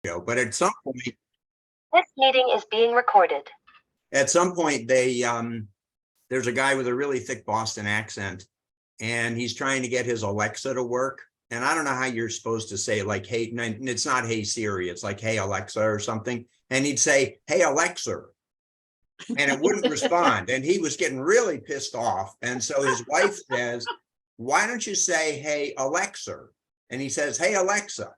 But at some point, This meeting is being recorded. they there's a guy with a really thick Boston accent, and he's trying to get his Alexa to work. And I don't know how you're supposed to say like, hey, it's not hey Siri, it's like hey Alexa or something. And he'd say, hey Alexa, and it wouldn't respond. And he was getting really pissed off. And so his wife says, why don't you say hey Alexa? And he says, hey Alexa.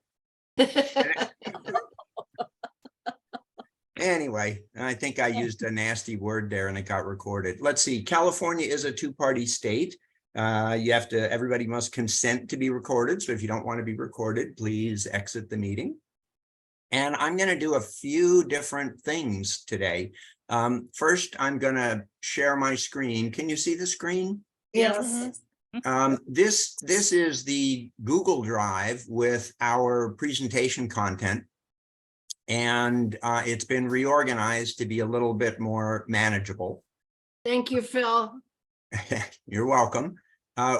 Anyway, I think I used a nasty word there and it got recorded. Let's see. California is a two-party state. Everybody must consent to be recorded. So if you don't want to be recorded, please exit the meeting. And I'm going to do a few different things today. First, I'm going to share my screen. Can you see the screen? Yes. This is the Google Drive with our presentation content. And it's been reorganized to be a little bit more manageable. Thank you, Phil. You're welcome.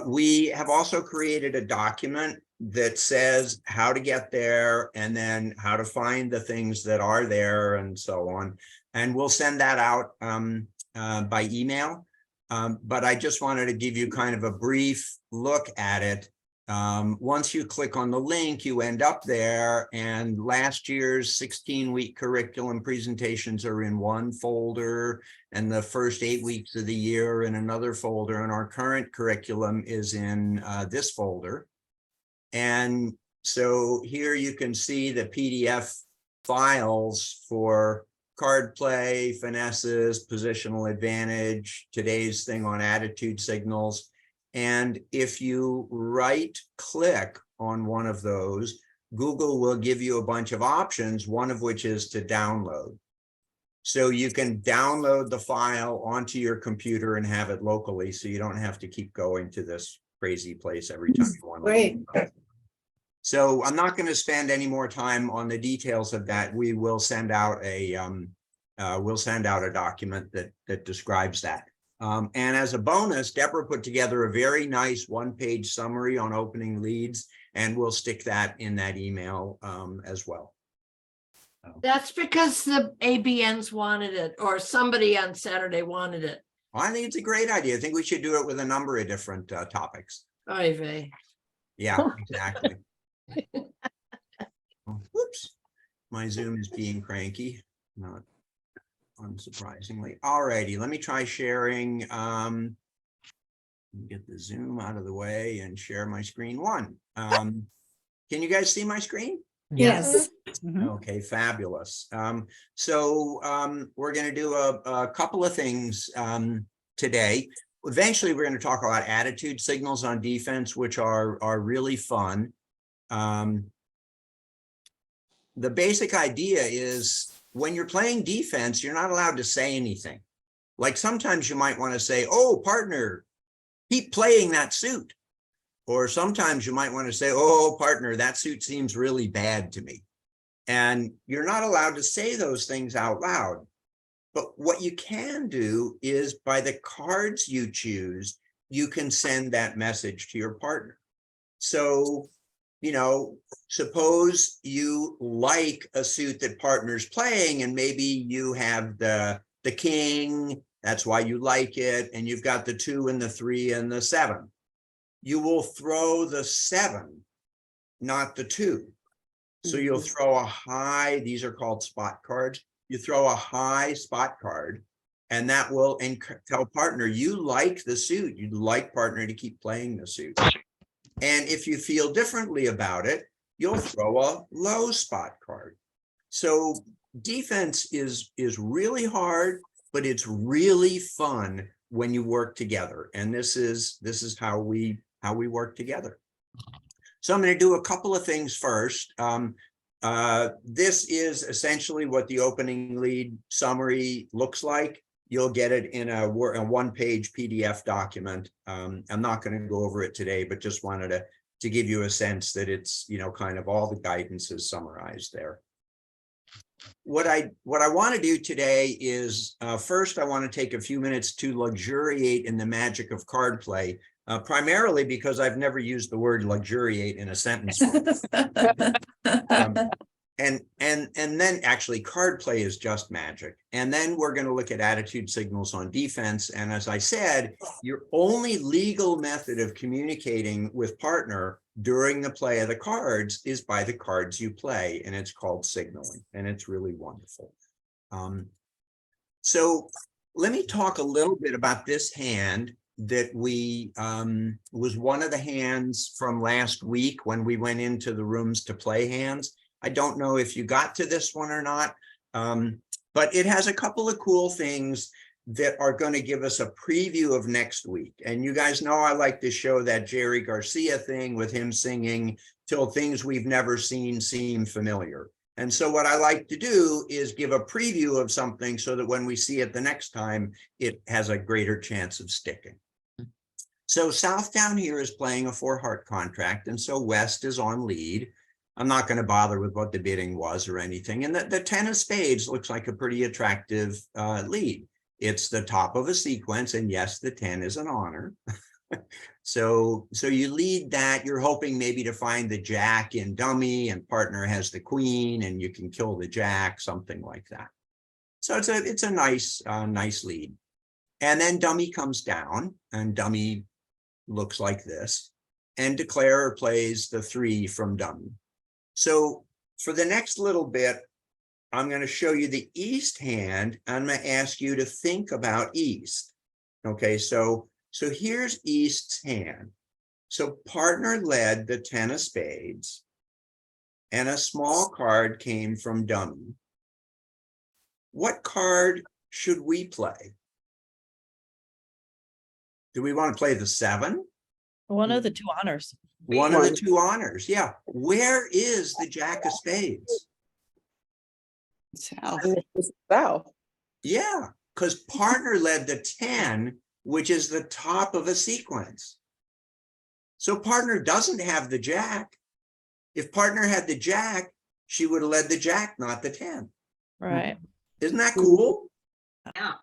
We have also created a document that says how to get there and then how to find the things that are there and so on. And we'll send that out by email. But I just wanted to give you kind of a brief look at it. Once you click on the link, you end up there, and last year's 16-week curriculum presentations are in one folder, and the first 8 weeks of the year in another folder, and our current curriculum is in this folder. And so here you can see the PDF files for card play, finesses, positional advantage, today's thing on attitude signals. And if you right click on one of those, Google will give you a bunch of options, one of which is to download. So you can download the file onto your computer and have it locally, so you don't have to keep going to this crazy place every time you want to. Great. So I'm not going to spend any more time on the details of that. We will send out a document that describes that. And as a bonus, Deborah put together a very nice one-page summary on opening leads, and we'll stick that in that email as well. That's because the ABNs wanted it, or somebody on Saturday wanted it. Well, I think it's a great idea. I think we should do it with a number of different topics. Oy vey. Yeah, exactly. Whoops, my Zoom is being cranky. Not unsurprisingly. All righty, let me try sharing. Get the Zoom out of the way and share my screen one. Can you guys see my screen? Yes. Okay, fabulous. So we're going to do a couple of things today. Eventually, we're going to talk about attitude signals on defense, which are really fun. The basic idea is when you're playing defense, you're not allowed to say anything. Like sometimes you might want to say, oh, partner, keep playing that suit. Or sometimes you might want to say, oh, partner, that suit seems really bad to me. And you're not allowed to say those things out loud. But what you can do is by the cards you choose, you can send that message to your partner. So, you know, suppose you like a suit that partner's playing, and maybe you have the king, that's why you like it, and you've got the 2 and the 3 and the 7. You will throw the 7, not the 2. So you'll throw a high, these are called spot cards. You throw a high spot card, and that will tell partner, you like the suit. You'd like partner to keep playing the suit. And if you feel differently about it, you'll throw a low spot card. So defense is really hard, but it's really fun when you work together. And this is how we work together. So I'm going to do a couple of things first. This is essentially what the opening lead summary looks like. You'll get it in a one-page PDF document. I'm not going to go over it today, but just wanted to give you a sense that it's, you know, kind of all the guidance is summarized there. What I want to do today is first, I want to take a few minutes to luxuriate in the magic of card play, primarily because I've never used the word luxuriate in a sentence. And then actually card play is just magic. And then we're going to look at attitude signals on defense. And as I said, your only legal method of communicating with partner during the play of the cards is by the cards you play, and it's called signaling, and it's really wonderful. So let me talk a little bit about this hand that was one of the hands from last week when we went into the rooms to play hands. I don't know if you got to this one or not, but it has a couple of cool things that are going to give us a preview of next week. And you guys know I like to show that Jerry Garcia thing with him singing "Till Things We've Never Seen Seem Familiar." And so what I like to do is give a preview of something so that when we see it the next time, it has a greater chance of sticking. So South down here is playing a 4-heart contract, and so West is on lead. I'm not going to bother with what the bidding was or anything. And the 10 of spades looks like a pretty attractive lead. It's the top of a sequence, and yes, the 10 is an honor. So you lead that. You're hoping maybe to find the jack in dummy, and partner has the queen, and you can kill the jack, something like that. So it's a nice lead. And then dummy comes down, and dummy looks like this, and declarer plays the 3 from dummy. So for the next little bit, I'm going to show you the East hand. I'm going to ask you to think about East. Okay, so here's East's hand. So partner led the 10 of spades, and a small card came from dummy. What card should we play? Do we want to play the 7? One of the 2 honors. One of the 2 honors, yeah. Where is the jack of spades? South. Yeah, because partner led the 10, which is the top of a sequence. So partner doesn't have the jack. If partner had the jack, she would have led the jack, not the 10. Right. Isn't that cool? Yeah.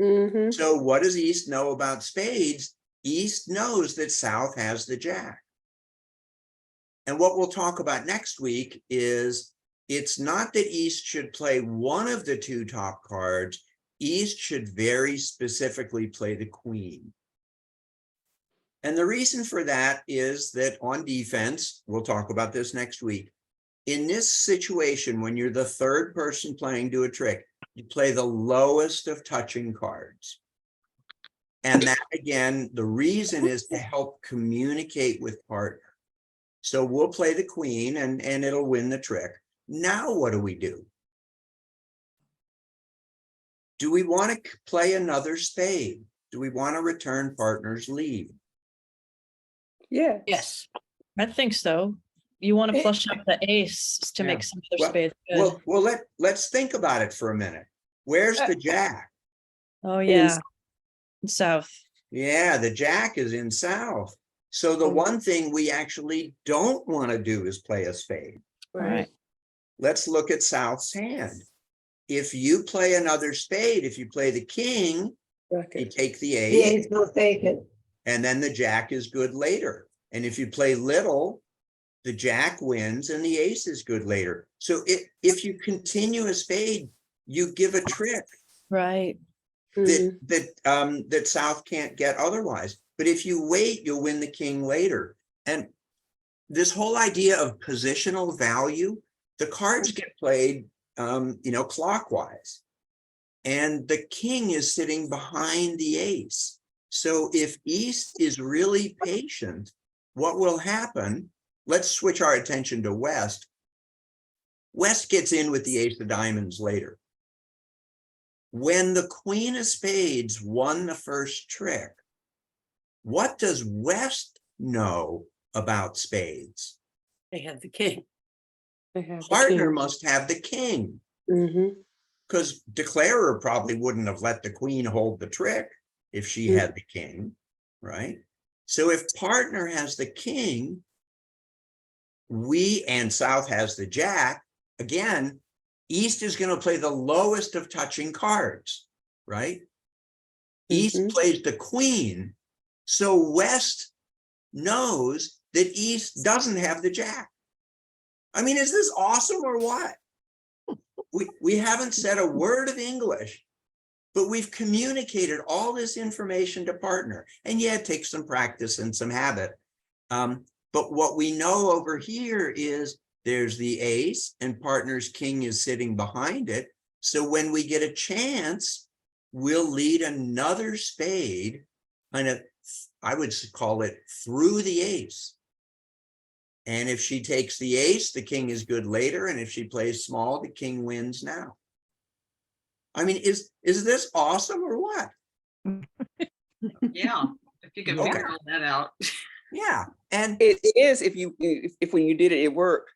Mm-hmm. So what does East know about spades? East knows that South has the jack. And what we'll talk about next week is it's not that East should play one of the 2 top cards. East should very specifically play the queen. And the reason for that is that on defense, we'll talk about this next week. In this situation, when you're the 3rd person playing Do a Trick, you play the lowest of touching cards. And that, again, the reason is to help communicate with partner. So we'll play the queen, and it'll win the trick. Now what do we do? Do we want to play another spade? Do we want to return partner's lead? Yeah. Yes. I think so. You want to flush out the ace to Yeah. make some other Well- spades good. Well, let's think about it for a minute. Where's the jack? Oh yeah. South. Yeah, the jack is in South. So the one thing we actually don't want to do is play a spade. Right. Let's look at South's hand. If you play another spade, if you play the king, you take the ace, will take it. and then the jack is good later. And if you play little, the jack wins and the ace is good later. So if you continue a spade, you give a trick Right. that South can't get otherwise. But if you wait, you'll win the king later. And this whole idea of positional value, the cards get played, clockwise. And the king is sitting behind the ace. So if East is really patient, what will happen? Let's switch our attention to West. West gets in with the ace of diamonds later. When the queen of spades won the first trick, what does West know about spades? They have the king. Partner must have the king, Mm-hmm. because declarer probably wouldn't have let the queen hold the trick if she had the king, right? So if partner has the king, and South has the jack, again, East is going to play the lowest of touching cards, right? East plays the queen. So West knows that East doesn't have the jack. I mean, is this awesome or what? we haven't said a word of English, but we've communicated all this information to partner. And yeah, it takes some practice and some habit. But what we know over here is there's the ace and partner's king is sitting behind it. So when we get a chance, we'll lead another spade, kind of, I would call it through the ace. And if she takes the ace, the king is good later. And if she plays small, the king wins now. I mean, is this awesome or what? Yeah, if you can Okay. figure all that out. Yeah. And It is if when you did it, it worked.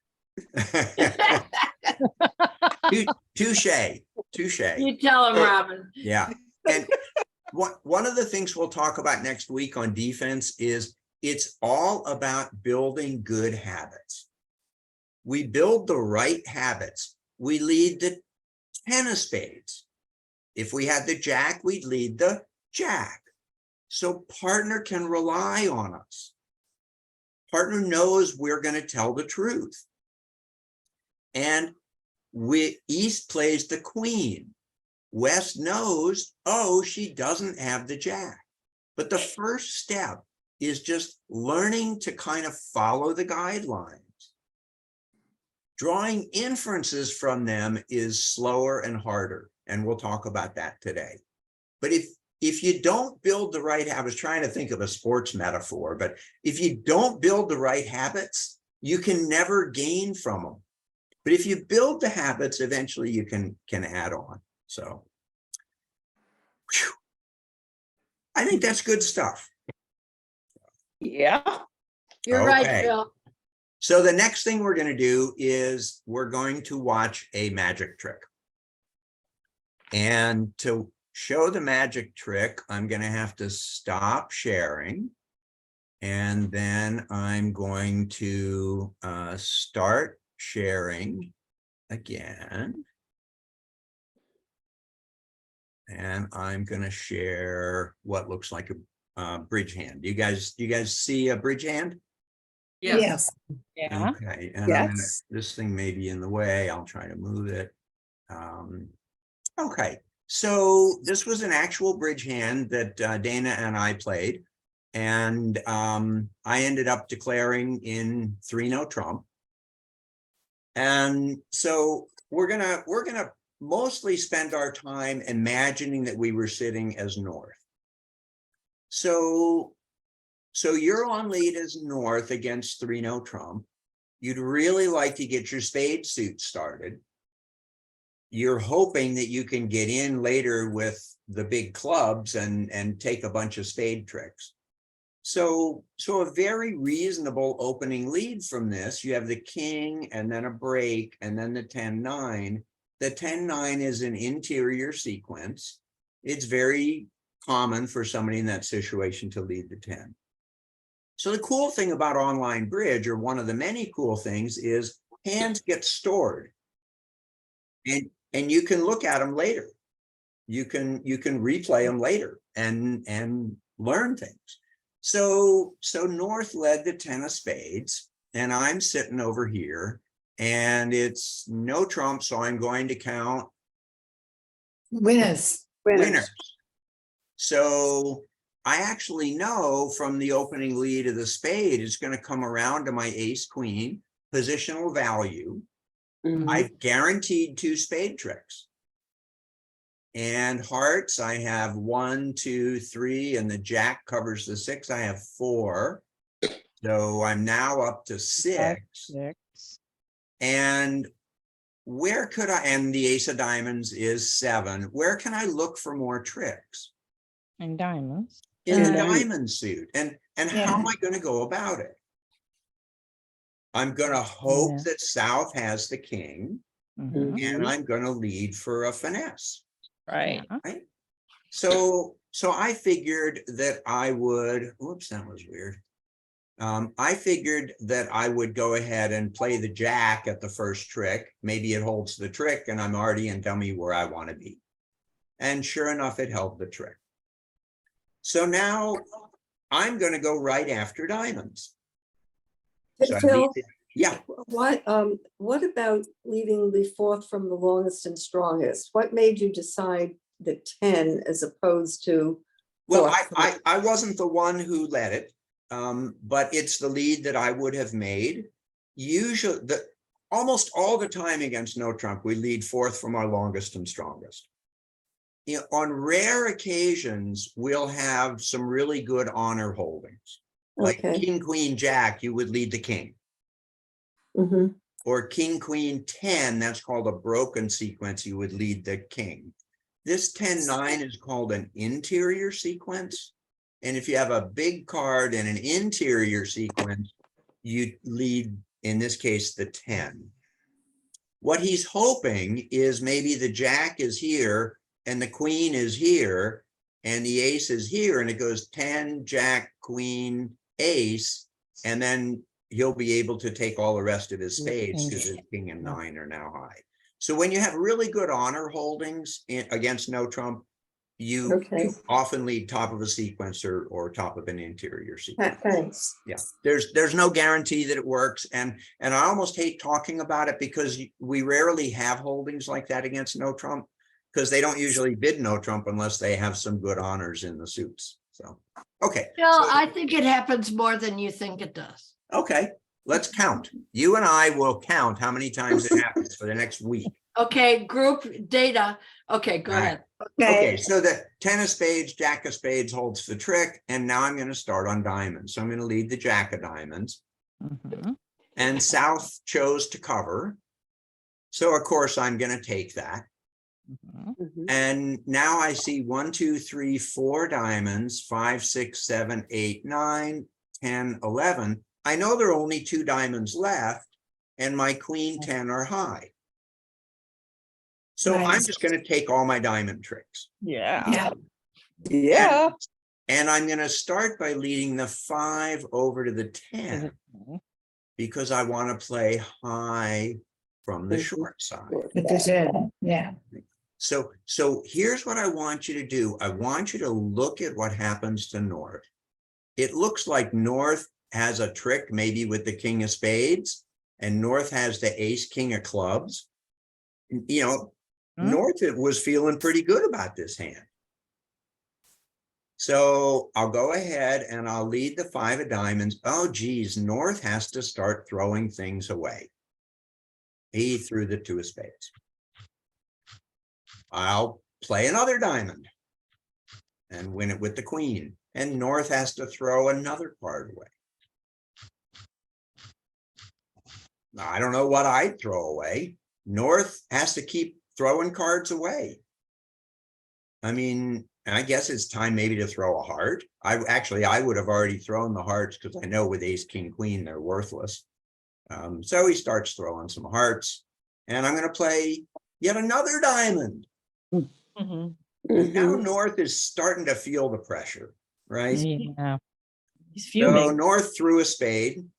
touche. You tell him, Robin. Yeah. And one of the things we'll talk about next week on defense is it's all about building good habits. We build the right habits. We lead the 10 of spades. If we had the jack, we'd lead the jack. So partner can rely on us. Partner knows we're going to tell the truth. And East plays the queen. West knows, oh, she doesn't have the jack. But the first step is just learning to kind of follow the guidelines. Drawing inferences from them is slower and harder. And we'll talk about that today. But if you don't build the right habits, trying to think of a sports metaphor, but if you don't build the right habits, you can never gain from them. But if you build the habits, eventually you can add on. So whew, I think that's good stuff. Yeah. You're right, Okay. Phil. So the next thing we're going to do is we're going to watch a magic trick. And to show the magic trick, I'm going to have to stop sharing. And then I'm going to start sharing again. And I'm going to share what looks like a bridge hand. You guys see a bridge hand? Yes. Yeah. Okay. And Yes. this thing may be in the way. I'll try to move it. Okay. So this was an actual bridge hand that Dana and I played. And I ended up declaring in 3-no trump. And so we're gonna mostly spend our time imagining that we were sitting as north. So you're on lead as north against 3-no trump. You'd really like to get your spade suit started. You're hoping that you can get in later with the big clubs and take a bunch of spade tricks. So a very reasonable opening lead from this, you have the king and then a break and then the 10-9. The 10-9 is an interior sequence. It's very common for somebody in that situation to lead the 10. So the cool thing about online bridge, or one of the many cool things, is hands get stored. And you can look at them later. You can replay them later and learn things. So North led the 10 of spades, and I'm sitting over here, and it's no trump, so I'm going to count Winners. winners. So I actually know from the opening lead of the spade, it's going to come around to my ace queen, positional value. Mhm. I've guaranteed 2 spade tricks. And hearts, I have 1, 2, 3, and the jack covers the 6. I have 4. So I'm now up to 6. 6. And where could I, and the ace of diamonds is 7. Where can I look for more tricks? And diamonds. In the Yeah. diamond suit. And how am I going to go about it? I'm going to hope Yeah. that South has the king, Mhm. and I'm going to lead for a finesse. Right. Right. So I figured that I would, whoops, that was weird. I figured that I would go ahead and play the jack at the first trick. Maybe it holds the trick and I'm already in dummy where I want to be. And sure enough, it held the trick. So now I'm going to go right after diamonds. So I Phil, lead Yeah, What about leaving the fourth from the longest and strongest? What made you decide the 10 as opposed to? well, fourth? I wasn't the one who led it, but it's the lead that I would have made. Usually, almost all the time against No Trump, we lead fourth from our longest and strongest. You know, on rare occasions, we'll have some really good honor holdings. Like Okay. King, Queen, Jack, you would lead the king. Mhm. Or King, Queen, 10, that's called a broken sequence, you would lead the king. This 10-9 is called an interior sequence. And if you have a big card in an interior sequence, you lead, in this case, the 10. What he's hoping is maybe the Jack is here and the Queen is here and the ace is here, and it goes 10, Jack, Queen, ace, and then he'll be able to take all the rest of his spades because his king and 9 are now high. So when you have really good honor holdings against No Trump, you Okay. often lead top of a sequence or top of an interior sequence. Thanks. Yeah, there's no guarantee that it works, and I almost hate talking about it because we rarely have holdings like that against No Trump, because they don't usually bid No Trump unless they have some good honors in the suits. So, okay. Well, so- I think it happens more than you think it does. Okay, let's count. You and I will count how many times it happens for the next week. Okay, group data. Okay, go All right. ahead. Okay, so the 10 of spades, Jack of spades holds the trick, and now I'm going to start on diamonds. So I'm going to lead the Jack of diamonds, Mhm. and South chose to cover. So of course I'm going to take that. Mhm. Mhm. And now I see 1, 2, 3, 4 diamonds, 5, 6, 7, 8, 9, 10, 11. I know there are only 2 diamonds left, and my Queen 10 are high. So I'm Nice. just going to take all my diamond tricks. Yeah. Yeah. And I'm going to start by leading the 5 over to the 10 because I want to play high from the Mhm. short side. Yeah. So here's what I want you to do. I want you to look at what happens to North. It looks like North has a trick, maybe with the king of spades, and North has the ace, king of clubs. You know, Hmm. North was feeling pretty good about this hand. So I'll go ahead and I'll lead the 5 of diamonds. Oh, geez, North has to start throwing things away. He threw the 2 of spades. I'll play another diamond and win it with the Queen. And North has to throw another card away. Now, I don't know what I'd throw away. North has to keep throwing cards away. I mean, I guess it's time maybe to throw a heart. I would have already thrown the hearts because I know with ace, king, queen, they're worthless. So he starts throwing some hearts, and I'm going to play yet another diamond. Mhm. And now Mhm. North is starting to feel the pressure, right? Yeah. He's So fuming. North threw a spade,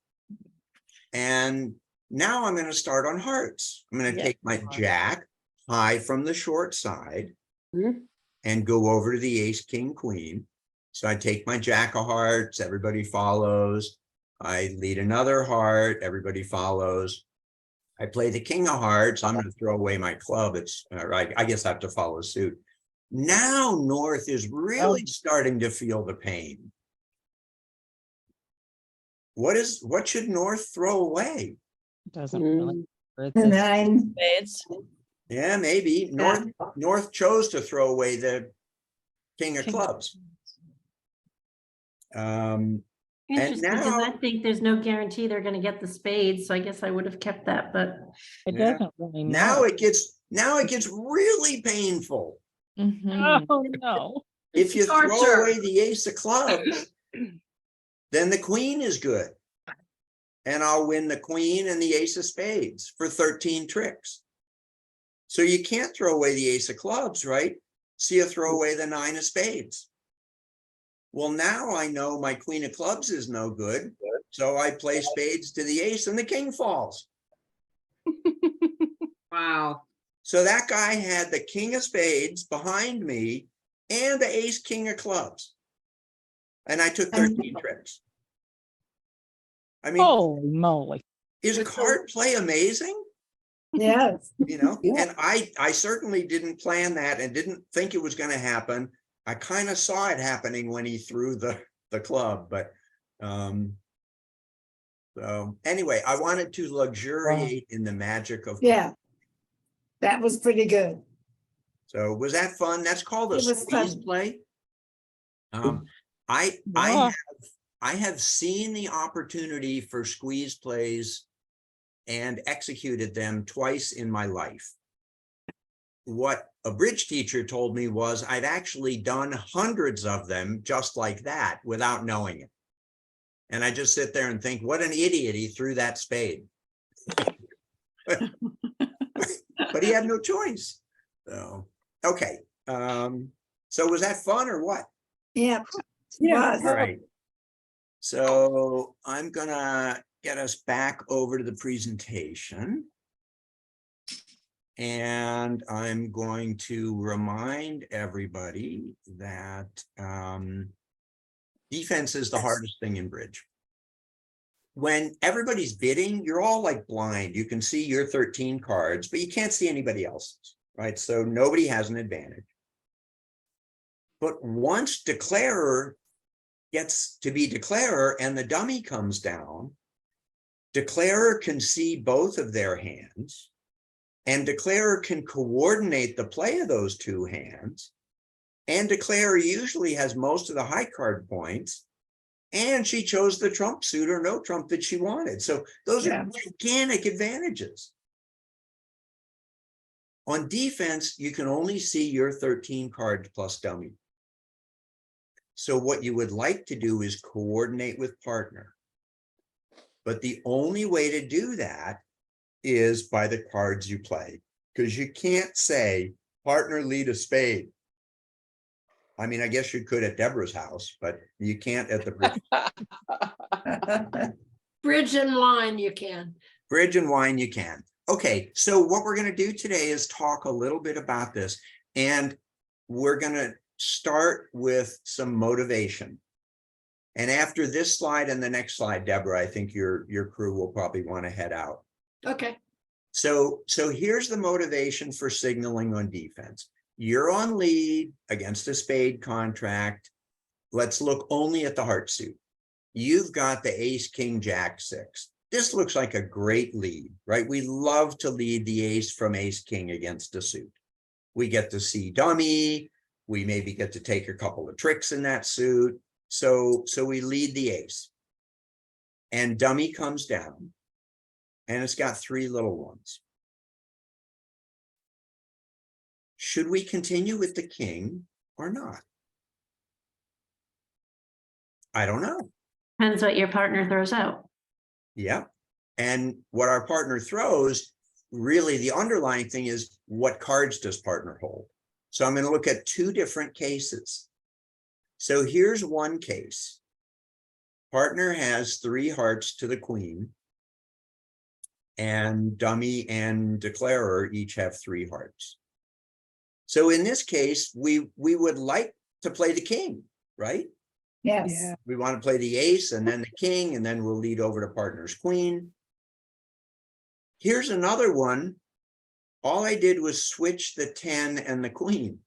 and now I'm going to start on hearts. I'm going to Yeah. take my Jack high from the short side Mhm. and go over to the ace, king, queen. So I take my Jack of hearts, everybody follows. I lead another heart, everybody follows. I play the king of hearts. I'm going to throw away my club. It's right. I guess I have to follow suit. Now North is really starting to feel the pain. What should North throw away? Doesn't really. Mm. for The the 9. Spades. Yeah, maybe North chose to throw away the king of King. clubs. And Interesting, because now, I think there's no guarantee they're gonna get the spades, so I guess I would have kept that, but It Yeah. doesn't really now know. it gets really painful. Oh, no. If you throw Torture. away the ace of clubs, then the queen is good. And I'll win the queen and the ace of spades for 13 tricks. So you can't throw away the ace of clubs, right? So you throw away the 9 of spades. Well, now I know my queen of clubs is no good. So I play spades to the ace and the king falls. Wow. So that guy had the king of spades behind me and the ace, king of clubs. And I took 13 tricks. I mean, Holy moly. Is card play amazing? Yes. Yeah. And I certainly didn't plan that and didn't think it was going to happen. I kind of saw it happening when he threw the club, but so anyway, I wanted to luxuriate in the magic of. Yeah. That was pretty good. So was that fun? That's called a It was squeeze fun. play. I have seen the opportunity for squeeze plays and executed them twice in my life. What a bridge teacher told me was I've actually done hundreds of them just like that without knowing it. And I just sit there and think, what an idiot, he threw that spade. But he had no choice. So, okay. So was that fun or what? Yeah. Yeah. All right. So I'm gonna get us back over to the presentation. And I'm going to remind everybody that defense is the hardest thing in bridge. When everybody's bidding, you're all like blind. You can see your 13 cards, but you can't see anybody else's, right? So nobody has an advantage. But once declarer gets to be declarer and the dummy comes down, declarer can see both of their hands, and declarer can coordinate the play of those two hands, and declarer usually has most of the high card points, and she chose the trump suit or no trump that she wanted. So those are gigantic advantages. On defense, you can only see your 13 cards plus dummy. So what you would like to do is coordinate with partner. But the only way to do that is by the cards you play, because you can't say partner lead a spade. I mean, I guess you could at Deborah's house, but you can't at the bridge. Bridge and line, you can. Bridge and wine, you can. Okay, so what we're going to do today is talk a little bit about this, and we're going to start with some motivation. And after this slide and the next slide, Deborah, I think your crew will probably want to head out. Okay. So here's the motivation for signaling on defense. You're on lead against a spade contract. Let's look only at the heart suit. You've got the ace, king, jack, six. This looks like a great lead, right? We love to lead the ace from ace, king against a suit. We get to see dummy. We maybe get to take a couple of tricks in that suit. So we lead the ace. And dummy comes down. And it's got three little ones. Should we continue with the king or not? I don't know. Depends what your partner throws out. Yeah. And what our partner throws, really the underlying thing is, what cards does partner hold? So I'm going to look at two different cases. So here's one case. Partner has three hearts to the queen. And dummy and declarer each have three hearts. So in this case, we would like to play the king, right? Yes. We want to play the ace and then the king, and then we'll lead over to partner's queen. Here's another one. All I did was switch the 10 and the queen.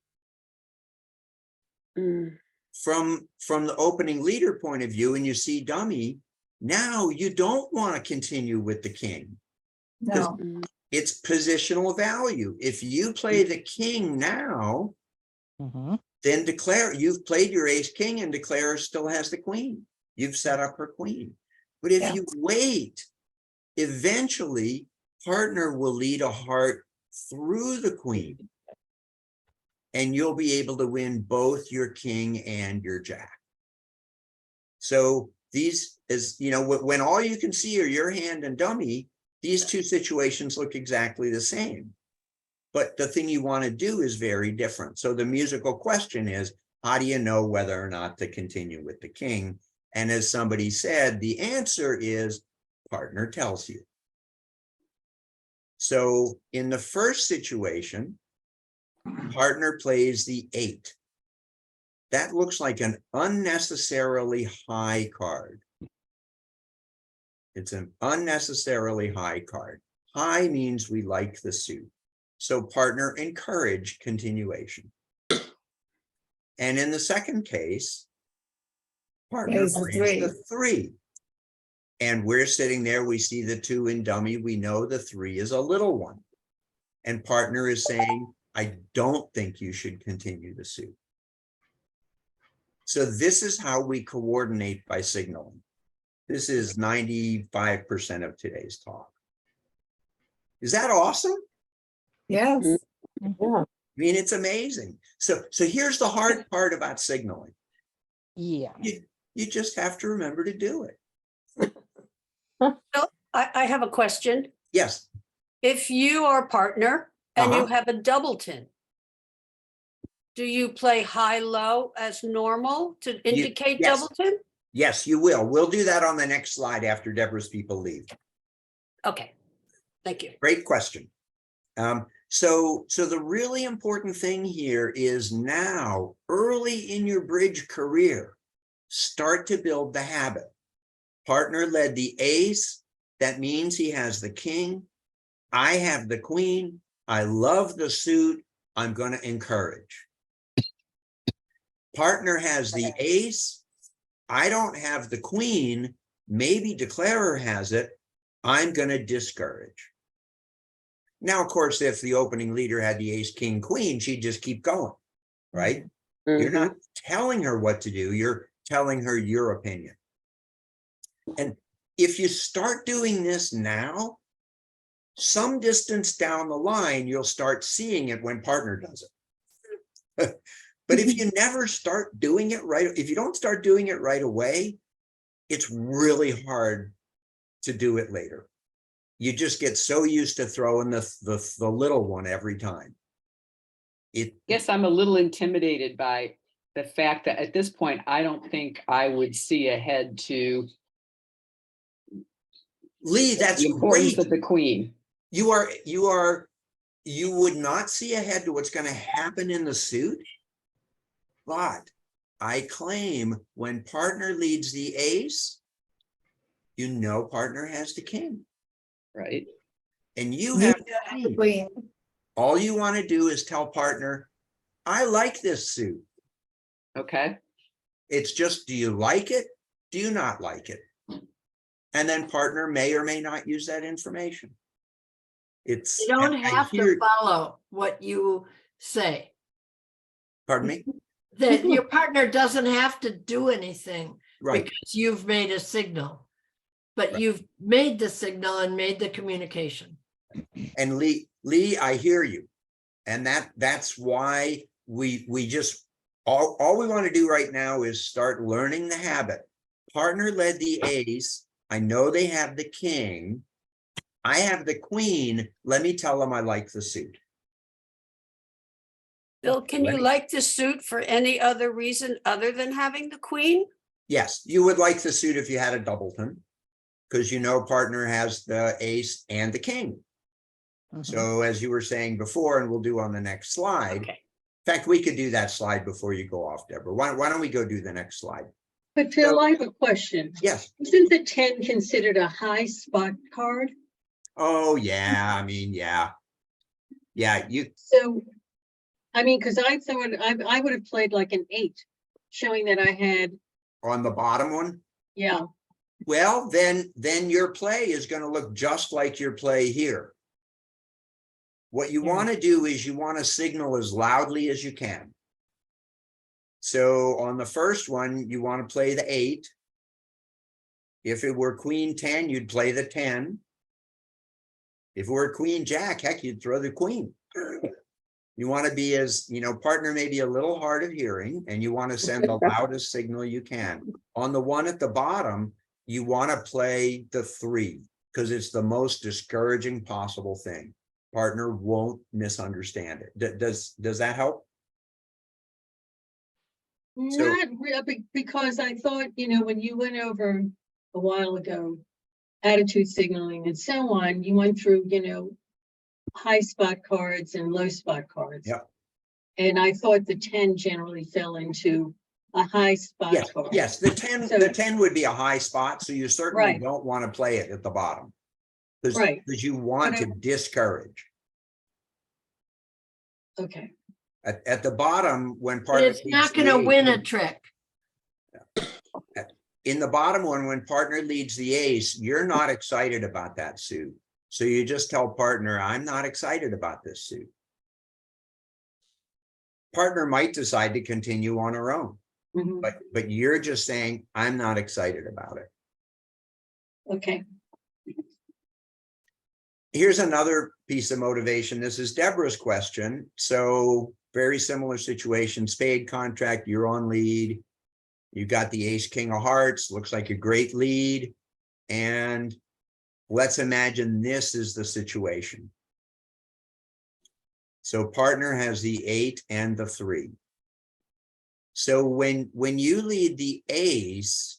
From the opening leader point of view, and you see dummy, now you don't want to continue with the king. No. It's positional value. If you play the king now, then declare you've played your ace king, and declare still has the queen. You've set up her queen. But if you wait, eventually partner will lead a heart through the queen, and you'll be able to win both your king and your jack. So these is, when all you can see are your hand and dummy, these two situations look exactly the same. But the thing you want to do is very different. So the musical question is, how do you know whether or not to continue with the king? And as somebody said, the answer is partner tells you. So in the first situation, partner plays the 8. That looks like an unnecessarily high card. It's an unnecessarily high card. High means we like the suit. So partner, encourage continuation. And in the second case, partner There's the brings the 3. And we're sitting there, we see the 2 in dummy, we know the 3 is a little one. And partner is saying, I don't think you should continue the suit. So this is how we coordinate by signaling. This is 95% of today's talk. Is that awesome? Yes. Yeah. I mean, it's amazing. So here's the hard part about signaling. Yeah. You just have to remember to do it. I have a question. Yes. If you are a partner and you Uh-huh. have a Doubleton, do you play high-low as normal to indicate yes. Doubleton? Yes, you will. We'll do that on the next slide after Deborah's people leave. Okay, thank you. Great question. So the really important thing here is now, early in your bridge career, start to build the habit. Partner led the ace. That means he has the king. I have the queen. I love the suit. I'm going to encourage. Partner has the ace. I don't have the queen. Maybe declarer has it. I'm going to discourage. Now, of course, if the opening leader had the ace, king, queen, she'd just keep going, right? You're not telling her what to do. You're telling her your opinion. And if you start doing this now, some distance down the line, you'll start seeing it when partner does it. But if you never start doing it right, if you don't start doing it right away, it's really hard to do it later. You just get so used to throwing the little one every time. Guess I'm a little intimidated by the fact that at this point, I don't think I would see ahead to Lee, that's the importance great. of the queen. You would not see ahead to what's going to happen in the suit. But I claim when partner leads the ace, you know partner has the king. Right. And you have the queen. Queen. All you want to do is tell partner, I like this suit. Okay. It's just, do you like it? Do you not like it? And then partner may or may not use that information. It's You don't and I have to hear- follow what you say. Pardon me? That your partner doesn't have to do anything Right. because you've made a signal. But you've made the signal and made the communication. And Lee, I hear you. And that's why we just, all we want to do right now is start learning the habit. Partner led the ace. I know they have the king. I have the queen. Let me tell them I like the suit. Bill, can you like the suit for any other reason other than having the queen? Yes, you would like the suit if you had a doubleton, because you know partner has the ace and the king. So as you were saying before, and we'll do on the next slide. Okay. In fact, we could do that slide before you go off, Deborah. Why don't we go do the next slide? But Phil, I have a question. Yes. Isn't the 10 considered a high spot card? Oh, yeah. I mean, yeah. Yeah, So, I mean, because I thought I would have played like an 8, showing that I had, on the bottom one. yeah. Well, then your play is going to look just like your play here. What you want to do is you want to signal as loudly as you can. So on the first one, you want to play the 8. If it were queen 10, you'd play the 10. If it were queen jack, heck, you'd throw the queen. You want to be as, partner may be a little hard of hearing, and you want to send the loudest signal you can. On the one at the bottom, you want to play the 3 because it's the most discouraging possible thing. Partner won't misunderstand it. Does that help? So- Not really, because I thought, when you went over a while ago, attitude signaling and so on, you went through, high spot cards and low spot cards. Yep. And I thought the 10 generally fell into a high spot Yes, card. yes, the 10, So- the 10 would be a high spot, so you certainly Right. don't want to play it at the bottom. Because Right. you want But to discourage. Okay, At the bottom, when But partner. it's not leads the gonna ace, win a trick. In the bottom one, when partner leads the ace, you're not excited about that suit. So you just tell partner, I'm not excited about this suit. Partner might decide to continue on her own, mhm, but you're just saying, I'm not excited about it. okay, Here's another piece of motivation. This is Deborah's question. So very similar situation, spade contract, you're on lead. You got the ace, king of hearts, looks like a great lead. And let's imagine this is the situation. So partner has the 8 and the 3. So when you lead the ace,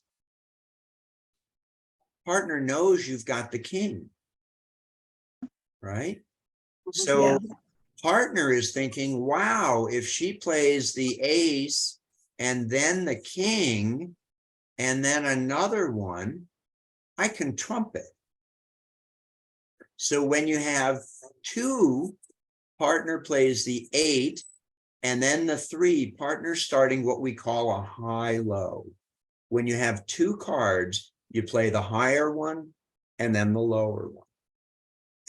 partner knows you've got the king. Right? So Yeah. partner is thinking, wow, if she plays the ace and then the king and then another one, I can trump it. So when you have 2, partner plays the 8 and then the 3, partner starting what we call a high-low. When you have 2 cards, you play the higher one and then the lower one.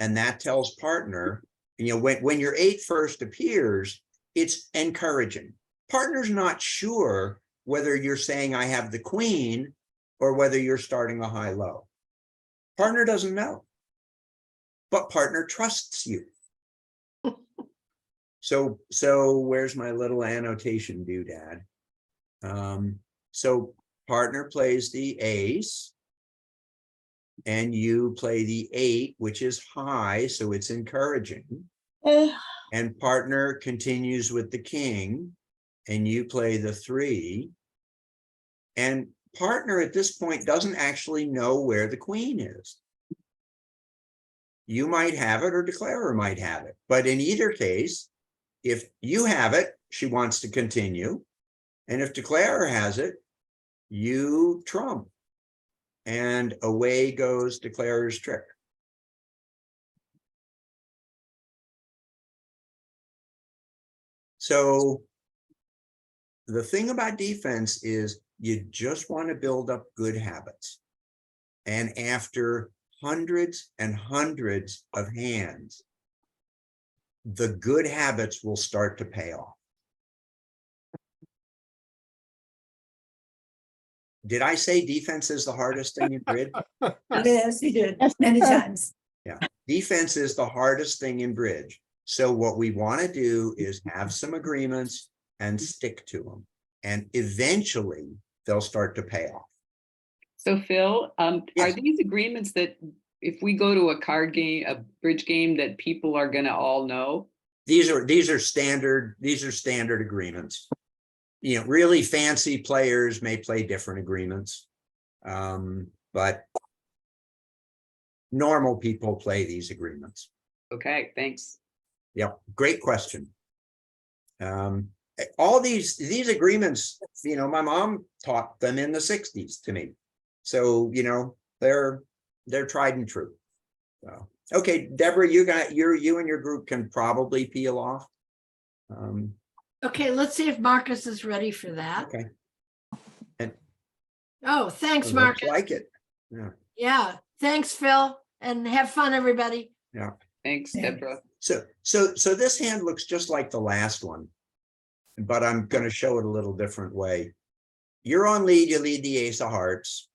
And that tells partner, when your 8 first appears, it's encouraging. Partner's not sure whether you're saying I have the queen or whether you're starting a high-low. Partner doesn't know, but partner trusts you. So where's my little annotation doodad? So partner plays the ace. And you play the 8, which is high, so it's encouraging. And partner continues with the king, and you play the 3. And partner at this point doesn't actually know where the queen is. You might have it or declarer might have it. But in either case, if you have it, she wants to continue. And if declarer has it, you trump. And away goes declarer's trick. So the thing about defense is you just want to build up good habits. And after hundreds and hundreds of hands, the good habits will start to pay off. Did I say defense is the hardest thing in bridge? Yes, you did, many times. Yeah, defense is the hardest thing in bridge. So what we want to do is have some agreements and stick to them. And eventually they'll start to pay off. So Phil, are Yes. these agreements that if we go to a card game, a bridge game, that people are gonna all know? These are standard agreements. Really fancy players may play different agreements. But normal people play these agreements. Okay, thanks. Yep, great question. All these agreements, my mom taught them in the 60s to me. So, they're tried and true. So, okay, Deborah, you and your group can probably peel off. Okay, let's see if Marcus is ready for that. Okay. And Oh, thanks, looks Marcus. like it. Yeah. Yeah, thanks, Phil, and have fun, everybody. Thanks, Yeah. Deborah. So this hand looks just like the last one, but I'm going to show it a little different way. You're on lead, you lead the ace of hearts.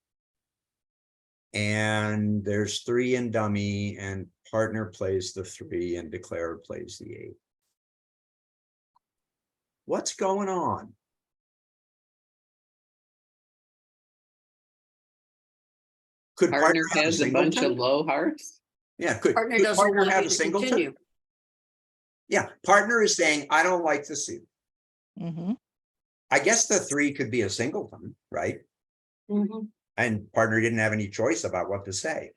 And there's 3 in dummy, and partner plays the 3 and declarer plays the 8. What's going on? Could Partner have has a bunch of singleton? low hearts. Yeah, could Partner could doesn't partner want have you a to singleton? continue. Yeah, partner is saying, I don't like the suit. I guess the 3 could be a singleton, right? mhm. And partner didn't have any choice about what to say.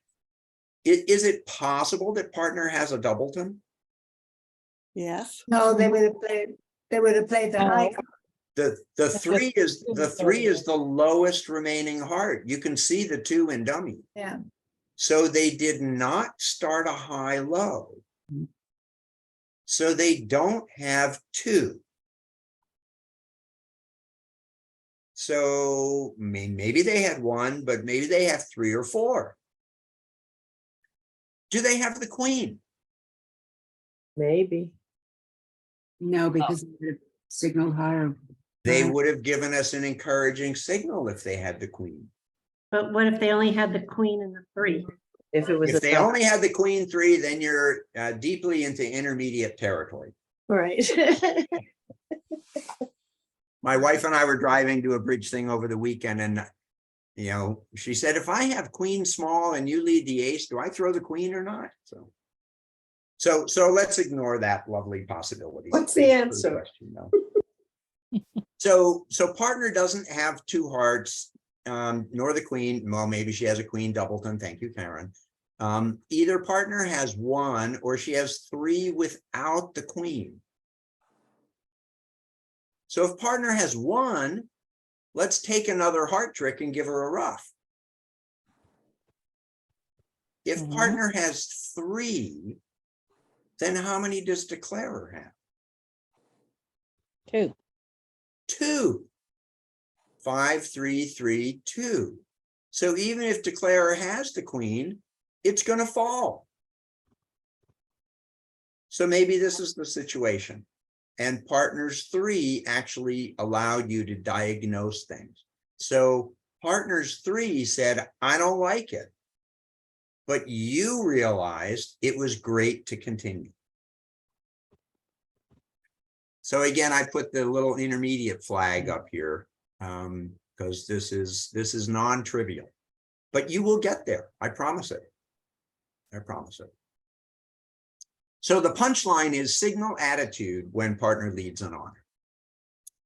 Is it possible that partner has a doubleton? Yes. No, they would have played the high card. The three is, the lowest remaining heart. You can see the 2 in dummy. Yeah. So they did not start a high low. So they don't have 2. So maybe they had 1, but maybe they have 3 or 4. Do they have the queen? Maybe. No, because it signaled higher. They would have given us an encouraging signal if they had the queen. But what if they only had the queen and the 3? If it was. If a they top- only had the queen 3, then you're deeply into intermediate territory. Right. My wife and I were driving to a bridge thing over the weekend, and she said, if I have queen small and you lead the ace, do I throw the queen or not? So let's ignore that lovely possibility. What's the answer? So partner doesn't have 2 hearts, nor the queen. Well, maybe she has a queen doubleton. Thank you, Karen. Either partner has 1 or she has 3 without the queen. So if partner has 1, let's take another heart trick and give her a rough. If partner has 3, then how many does declarer have? 2. 2. 5, 3, 3, 2. So even if declarer has the queen, it's going to fall. So maybe this is the situation. And partners 3 actually allowed you to diagnose things. So partners 3 said, I don't like it. But you realized it was great to continue. So again, I put the little intermediate flag up here because this is non-trivial. But you will get there. I promise it. I promise it. So the punchline is signal attitude when partner leads an honor.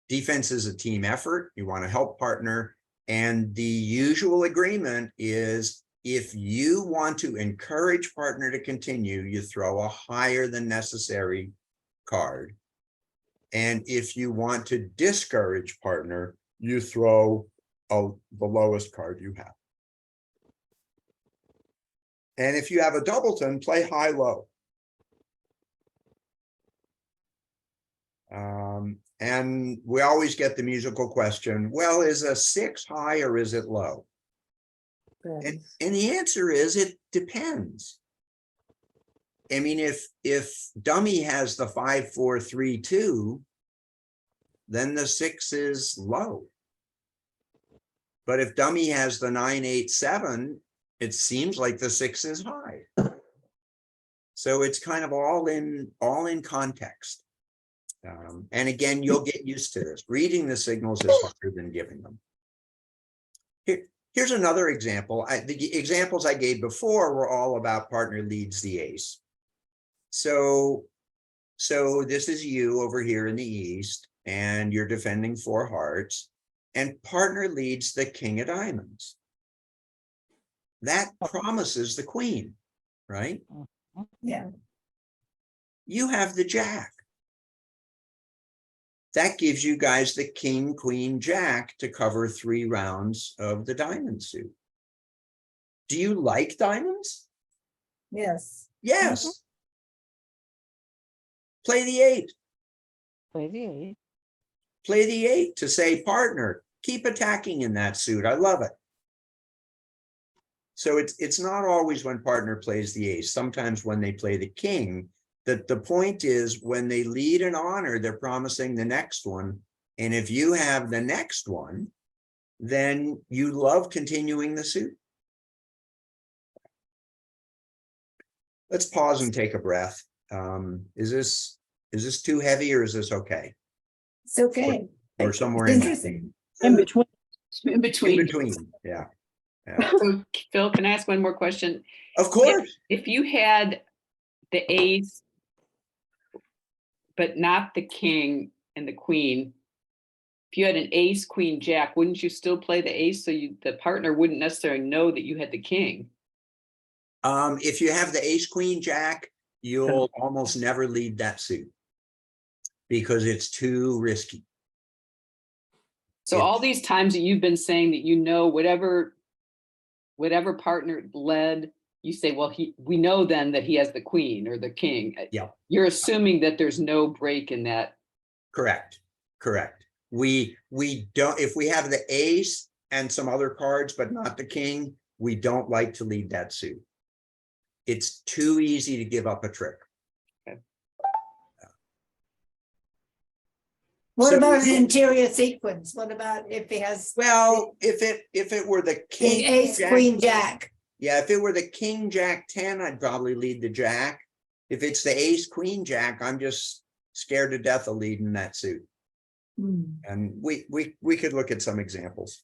Defense is a team effort. You want to help partner. And the usual agreement is if you want to encourage partner to continue, you throw a higher than necessary card. And if you want to discourage partner, you throw the lowest card you have. And if you have a doubleton, play high-low. And we always get the musical question, well, is a 6 high or is it low? And the answer is it depends. I mean, if dummy has the 5, 4, 3, 2, then the 6 is low. But if dummy has the 9, 8, 7, it seems like the 6 is high. So it's kind of all in context. And again, you'll get used to this. Reading the signals is harder than giving them. Here's another example. The examples I gave before were all about partner leads the ace. So this is you over here in the east, and you're defending 4 hearts, and partner leads the king of diamonds. That promises the queen, right? Yeah. You have the jack. That gives you guys the king, queen, jack to cover 3 rounds of the diamond suit. Do you like diamonds? Yes. Yes. Play the 8. Play the 8. Play the 8 to say, partner, keep attacking in that suit. I love it. So it's not always when partner plays the ace. Sometimes when they play the king, that the point is when they lead an honor, they're promising the next one. And if you have the next one, then you love continuing the suit. Let's pause and take a breath. Is this too heavy or is this okay? It's okay. Or somewhere It's in interesting. In between. In between. In between, yeah. So, Phil, can I ask one more question? Of course. If you had the ace, but not the king and the queen, if you had an ace, queen, jack, wouldn't you still play the ace so the partner wouldn't necessarily know that you had the king? If you have the ace, queen, jack, you'll almost never lead that suit because it's too risky. So all these times that you've been saying that, you know, whatever partner led, you say, well, we know then that he has the queen or the king. Yeah. You're assuming that there's no break in that. Correct, correct. We don't, if we have the ace and some other cards, but not the king, we don't like to lead that suit. It's too easy to give up a trick. What So- about an interior sequence? What about if he has Well, if it were the the king. ace, jack- queen, jack? Yeah, if it were the king, jack 10, I'd probably lead the jack. If it's the ace, queen, jack, I'm just scared to death of leading that suit. And we could look at some examples.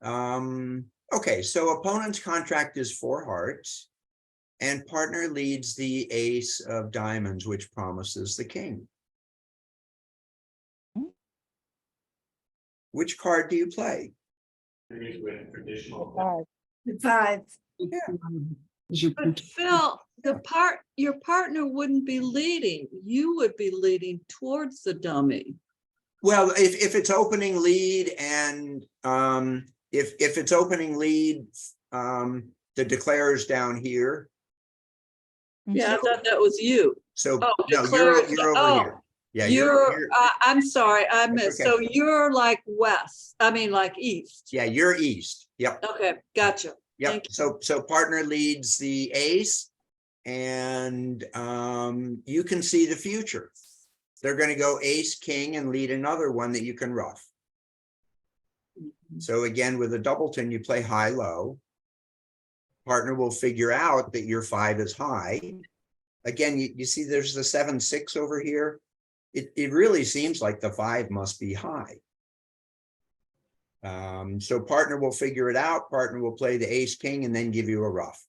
Okay, so opponent's contract is 4 hearts. And partner leads the ace of diamonds, which promises the king. Which card do you play? The 5. But Phil, your partner wouldn't be leading. You would be leading towards the dummy. Well, if it's opening lead and if it's opening lead, the declarer's down here. Yeah, I thought that was you. So Oh, no, declare- you're over oh, here. Yeah, You're, I'm sorry, I missed. okay. So you're like west, I mean like east. yeah, you're east. Yep. Okay, gotcha. Yep. Thank So partner leads the ace, and you can see the future. They're going to go ace, king, and lead another one that you can ruff. So again, with a doubleton, you play high, low. Partner will figure out that your 5 is high. Again, you see there's the 7-6 over here. It really seems like the 5 must be high. So partner will figure it out. Partner will play the ace, king, and then give you a ruff.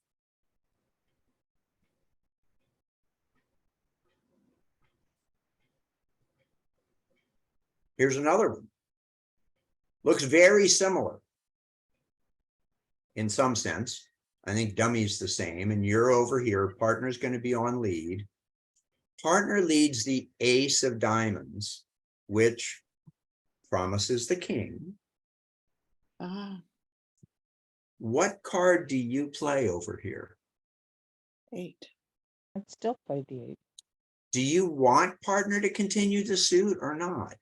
Here's another one. Looks very similar in some sense. I think dummy's the same, and you're over here. Partner's going to be on lead. Partner leads the ace of diamonds, which promises the king. What card do you play over here? 8. I'd still play the 8. Do you want partner to continue the suit or not?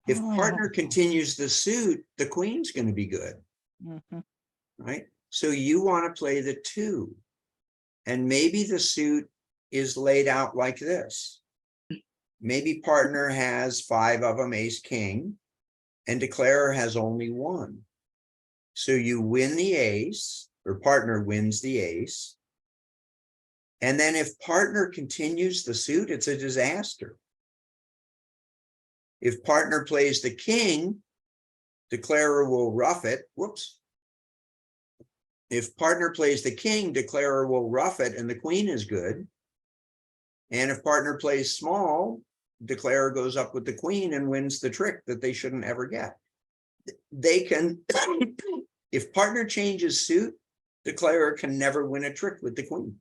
If Oh, I partner don't know. continues the suit, the queen's going to be good, Mhm. right? So you want to play the 2. And maybe the suit is laid out like this. Maybe partner has 5 of them, ace, king, and declarer has only 1. So you win the ace, or partner wins the ace. And then if partner continues the suit, it's a disaster. If partner plays the king, declarer will ruff it. Whoops. If partner plays the king, declarer will ruff it, and the queen is good. And if partner plays small, declarer goes up with the queen and wins the trick that they shouldn't ever get. They can, if partner changes suit, declarer can never win a trick with the queen.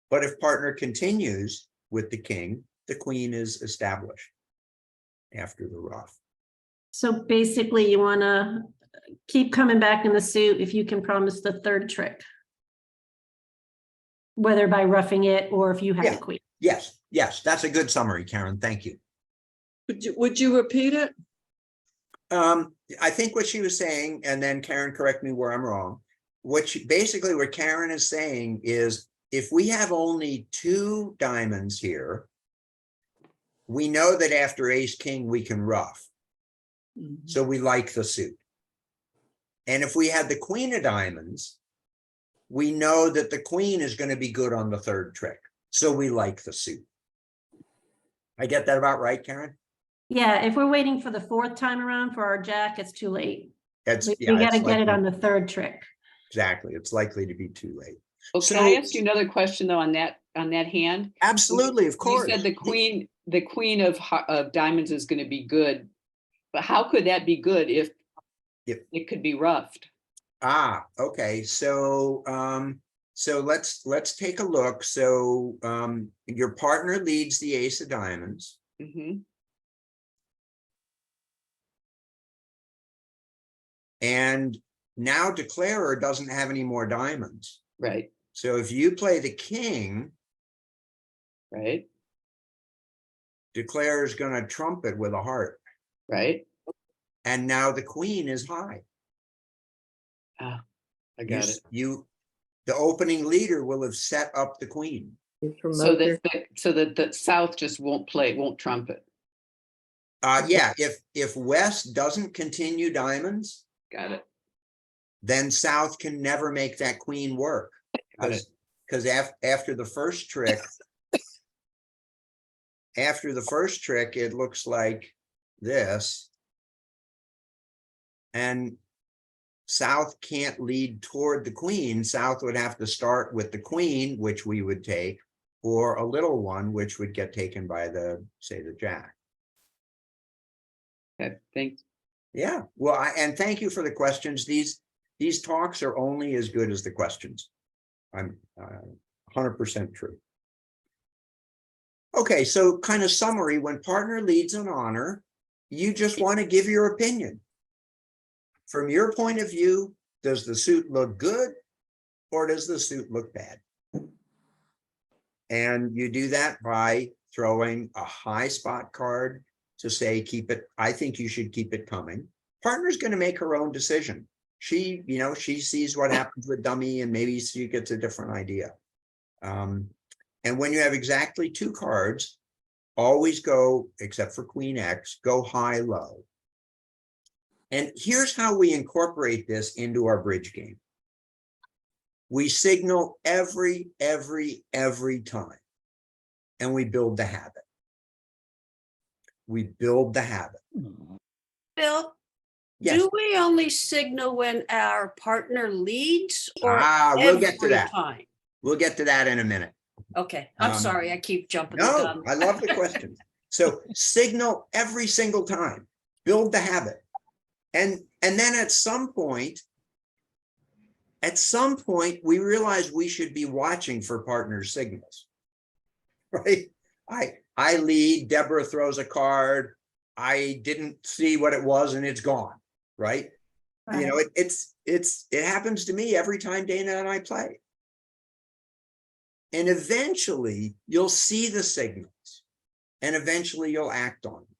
But if partner continues with the king, the queen is established after the ruff. So basically you want to keep coming back in the suit if you can promise the 3rd trick. Whether by roughing it or if you have Yeah. the queen. Yes, that's a good summary, Karen. Thank you. Would you repeat it? I think what she was saying, and then Karen, correct me where I'm wrong. Basically what Karen is saying is, if we have only 2 diamonds here, we know that after ace, king, we can ruff. So we like the suit. And if we had the queen of diamonds, we know that the queen is going to be good on the 3rd trick. So we like the suit. I get that about right, Karen? Yeah, if we're waiting for the 4th time around for our jack, it's too late. That's, We yeah, got to it's get it likely- on the 3rd trick. Exactly. It's likely to be too late. Well, So- can I ask you another question though on that hand? Absolutely, of You course. said the queen of diamonds is going to be good, but how could that be good if it could be roughed? Okay. So let's take a look. So your partner leads the ace of diamonds. Mhm. And now declarer doesn't have any more diamonds. Right, So if you play the king, right, declarer is going to trump it with a heart. right. And now the queen is high. Ah, I You, got s- it. you, the opening leader will have set up the queen. You So promote your- that the South just won't play, won't trumpet. Yeah, if West doesn't continue diamonds, Got it. then South can never make that queen work. Got it. Because after the first trick, it looks like this. And South can't lead toward the queen. South would have to start with the queen, which we would take, or a little one, which would get taken by say the jack. Okay, thanks. Yeah, well, and thank you for the questions. These talks are only as good as the questions. I'm 100% true. Okay, so kind of summary, when partner leads an honor, you just want to give your opinion. From your point of view, does the suit look good or does the suit look bad? And you do that by throwing a high spot card to say, keep it, I think you should keep it coming. Partner's going to make her own decision. She sees what happens with dummy and maybe she gets a different idea. And when you have exactly 2 cards, always go, except for Queen X, go high, low. And here's how we incorporate this into our bridge game. We signal every time, and we build the habit. We build the habit. Bill, Yes. do we only signal when our partner leads or We'll get to every that. time? We'll get to that in a minute. Okay, I'm Um, sorry, I keep jumping the No, gun. I love the question. So signal every single time, build the habit. And then at some point, we realize we should be watching for partner signals, right? I lead, Deborah throws a card. I didn't see what it was and it's gone, right? You know, it happens to me every time Dana and I play. And eventually you'll see the signals and eventually you'll act on them.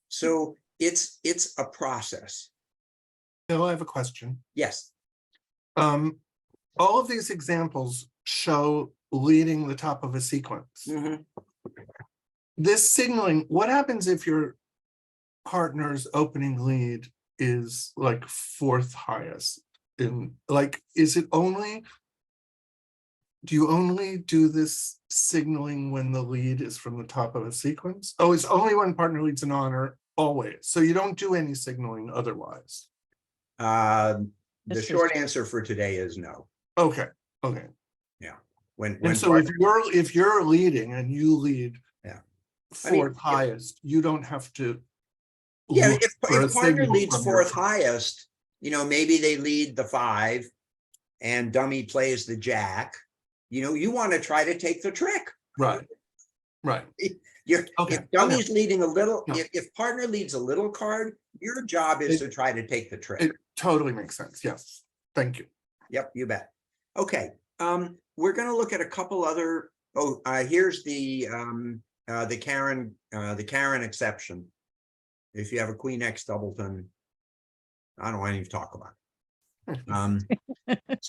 So it's a process. Bill, I have a question. Yes. All of these examples show leading the top of a sequence. Mhm. This signaling, what happens if your partner's opening lead is like 4th highest? Is it only, do you only do this signaling when the lead is from the top of a sequence? Oh, it's only when partner leads an honor, always. So you don't do any signaling otherwise. The This is- short answer for today is no. Okay. When And so if you're leading and you lead Yeah. I mean, 4th highest, you don't have to. Yeah, look if for a partner signal leads from your- 4th highest, maybe they lead the 5 and dummy plays the jack, you want to try to take the trick. Right. Okay, If dummy's leading a little, No. if partner leads a little card, your job is to try to take the trick. It totally makes sense. Yes. Thank you. Yep, you bet. Okay, we're gonna look at a couple other, here's the Karen exception. If you have a Queen X doubleton, I don't want to even talk about it.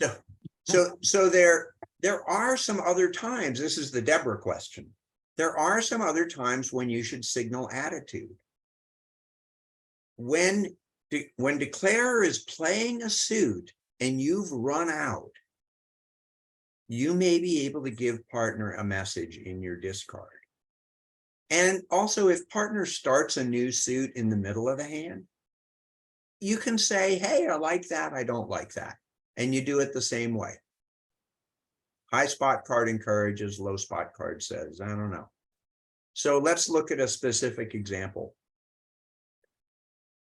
So there are some other times, this is the Deborah question. There are some other times when you should signal attitude. When declarer is playing a suit and you've run out, you may be able to give partner a message in your discard. And also, if partner starts a new suit in the middle of the hand, you can say, hey, I like that, I don't like that. And you do it the same way. High spot card encourages, low spot card says, I don't know. So let's look at a specific example.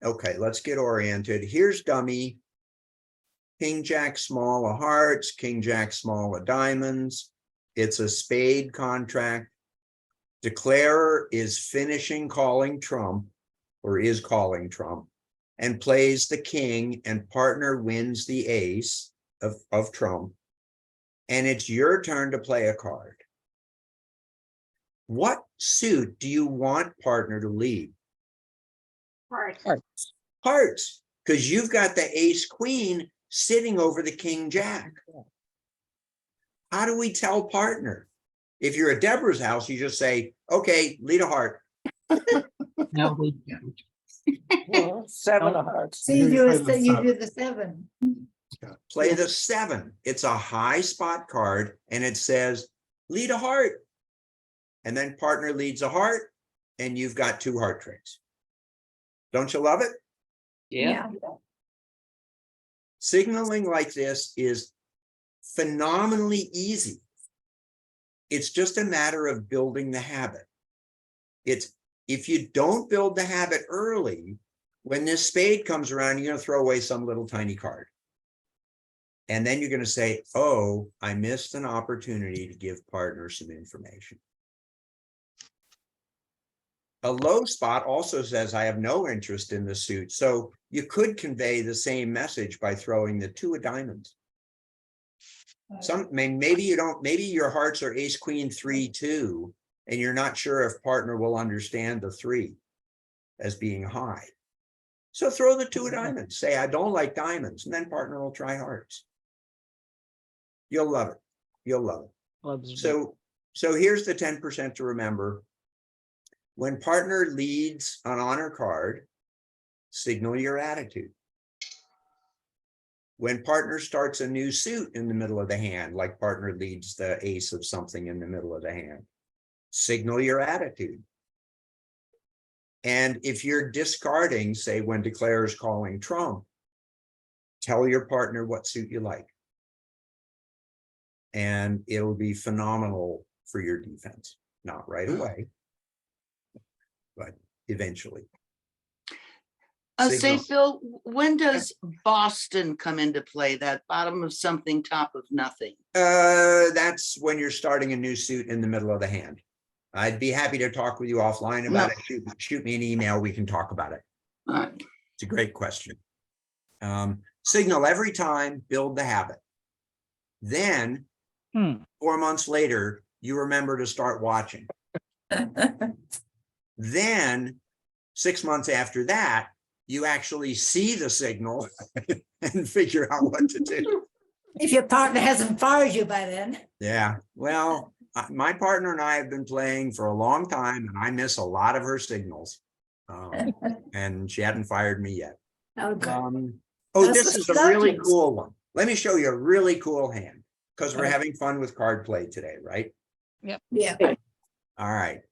Okay, let's get oriented. Here's dummy. King Jack small of hearts, King Jack small of diamonds. It's a spade contract. Declarer is finishing calling trump, or is calling trump, and plays the king, and partner wins the ace of trump. And it's your turn to play a card. What suit do you want partner to lead? Hearts, because you've got the ace queen sitting over the king jack. How do we tell partner? If you're at Deborah's house, you just say, okay, lead a heart. No, we don't. Seven of hearts. So you You do play a, the so you do seven. the 7. Play the 7. It's a high spot card and it says, lead a heart. And then partner leads a heart and you've got 2 heart tricks. Don't you love it? Yeah. Signaling like this is phenomenally easy. It's just a matter of building the habit. It's if you don't build the habit early, when this spade comes around, you're going to throw away some little tiny card. And then you're going to say, oh, I missed an opportunity to give partner some information. A low spot also says, I have no interest in the suit. So you could convey the same message by throwing the 2 of diamonds. Maybe you don't, maybe your hearts are ace, queen, 3, 2, and you're not sure if partner will understand the 3 as being high. So throw the 2 of diamonds, say, I don't like diamonds, and then partner will try hearts. You'll love it. You'll love it. So here's the 10% to remember. When partner leads an honor card, signal your attitude. When partner starts a new suit in the middle of the hand, like partner leads the ace of something in the middle of the hand, signal your attitude. And if you're discarding, say when declarer is calling trump, tell your partner what suit you like. And it'll be phenomenal for your defense. Not right away, but eventually. Say, Signal. Phil, when does Boston come into play? That bottom of something, top of nothing? That's when you're starting a new suit in the middle of the hand. I'd be happy to talk with you offline about it. Shoot me an email. We can talk about it. All right. It's a great question. Signal every time, build the habit. Then 4 months later, you remember to start watching. Then 6 months after that, you actually see the signal and figure out what to do. If your partner hasn't fired you by then. Yeah, well, my partner and I have been playing for a long time and I miss a lot of her signals. And she hadn't fired me yet. Okay. This is a really cool one. Let me show you a really cool hand because we're having fun with card play today, right? Yeah. All right.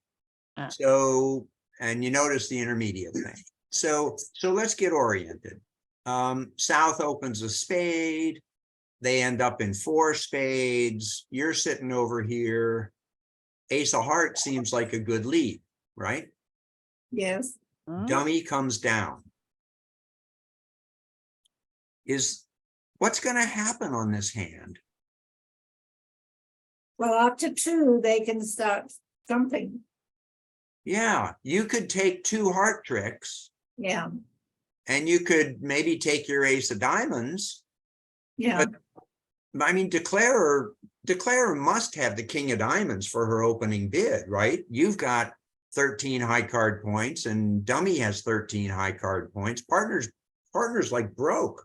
So, and you notice the intermediate thing. So let's get oriented. South opens a spade. They end up in 4 spades. You're sitting over here. Ace of hearts seems like a good lead, right? Yes. Dummy comes down. What's going to happen on this hand? Well, up to 2, they can start something. Yeah, you could take 2 heart tricks. Yeah. And you could maybe take your ace of diamonds. Yeah. But I mean, declarer must have the king of diamonds for her opening bid, right? You've got 13 high card points and dummy has 13 high card points. Partner's like broke.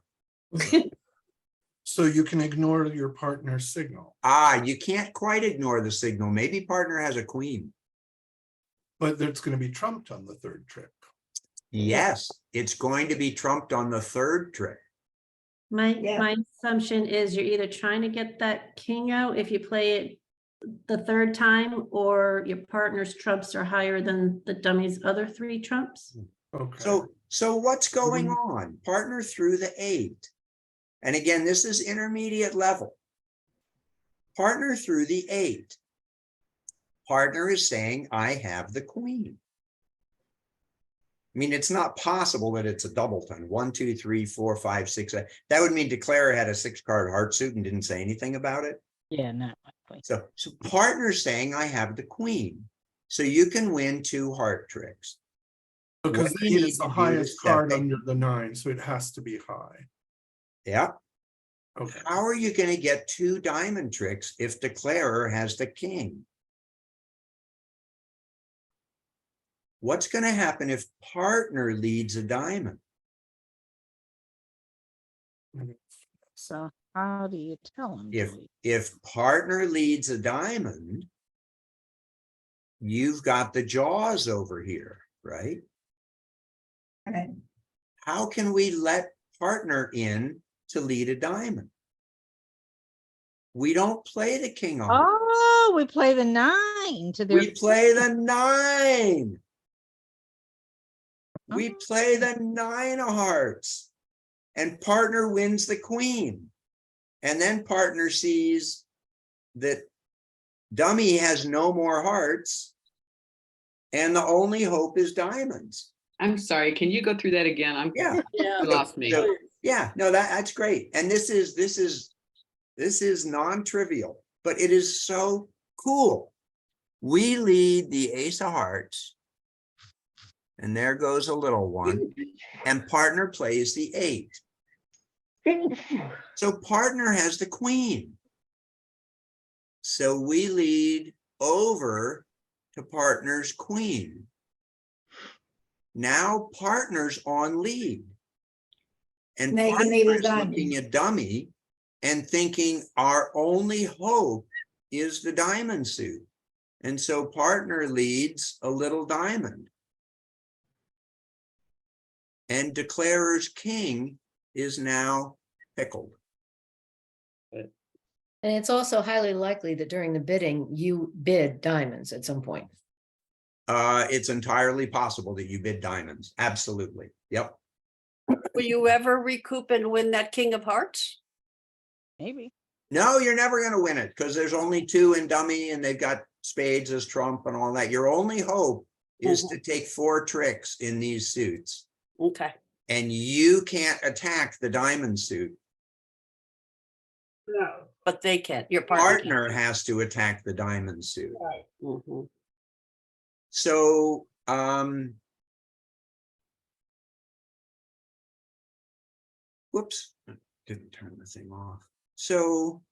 So you can ignore your partner's signal. You can't quite ignore the signal. Maybe partner has a queen. But it's going to be trumped on the 3rd trick. Yes, it's going to be trumped on the 3rd trick. My assumption is you're either trying to get that king out if you play it the 3rd time, or your partner's trumps are higher than the dummy's other 3 trumps. Okay. So what's going on? Partner through the 8. And again, this is intermediate level. Partner through the 8. Partner is saying, I have the queen. I mean, it's not possible that it's a doubleton. 1, 2, 3, 4, 5, 6. That would mean declarer had a 6-card heart suit and didn't say anything about it. Yeah, not So partner saying, I have the queen. So you can win 2 heart tricks. Because What the you 8 need is the to do highest is card separate- under the 9, so it has to be high. Yeah. Okay. How are you going to get 2 diamond tricks if declarer has the king? What's going to happen if partner leads a diamond? So how do you tell them? If partner leads a diamond, you've got the jaws over here, right? How can we let partner in to lead a diamond? We don't play the king on. Oh, we play the 9 to their. We play the 9. We Oh. play the 9 of hearts. And partner wins the queen. And then partner sees that dummy has no more hearts. And the only hope is diamonds. I'm sorry, can you go through that again? Yeah. You lost me. So, yeah, no, that's great. And this is non-trivial, but it is so cool. We lead the ace of hearts. And there goes a little one. And partner plays the 8. So partner has the queen. So we lead over to partner's queen. Now partner's on lead. And They can partner lead a is diamond. looking at dummy and thinking our only hope is the diamond suit. And so partner leads a little diamond. And declarer's king is now pickled. And it's also highly likely that during the bidding, you bid diamonds at some point. It's entirely possible that you bid diamonds. Absolutely. Yep. Will you ever recoup and win that king of hearts? Maybe. No, you're never going to win it because there's only 2 in dummy and they've got spades as trump and all that. Your only hope is to take 4 tricks in these suits. Okay. And you can't attack the diamond suit. No. But they can, your partner. Partner has to attack the diamond suit. Mhm. So, whoops, didn't turn the thing off. So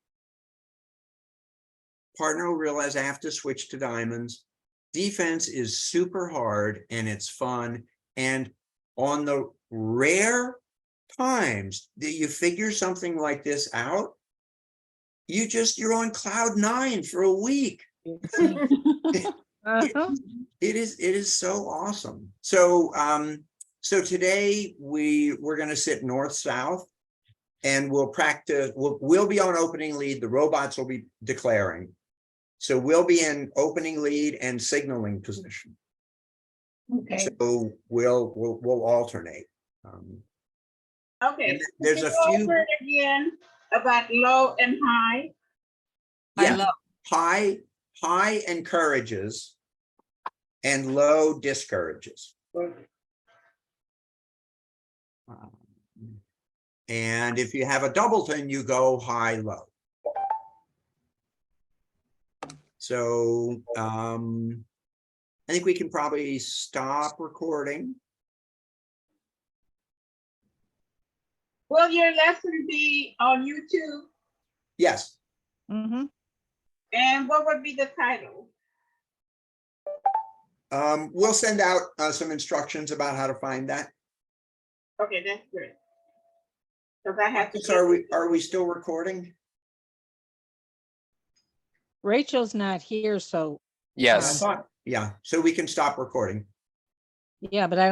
partner will realize I have to switch to diamonds. Defense is super hard and it's fun. And on the rare times that you figure something like this out, you're on cloud 9 for a week. Uh-huh. It is so awesome. So so today we're going to sit north south and we'll practice. We'll be on opening lead. The robots will be declaring. So we'll be in opening lead and signaling position. Okay. So we'll alternate. Okay. And there's a few again about low and high. Yeah. High encourages and low discourages. And if you have a doubleton, you go high, low. So I think we can probably stop recording. Will your lesson be on YouTube? Yes. Mm-hmm. And what would be the title? We'll send out some instructions about how to find that. Okay, that's great. Because I have to. So are we still recording? Rachel's not here, so. I thought- Yeah, so we can stop recording. Yeah, but I don't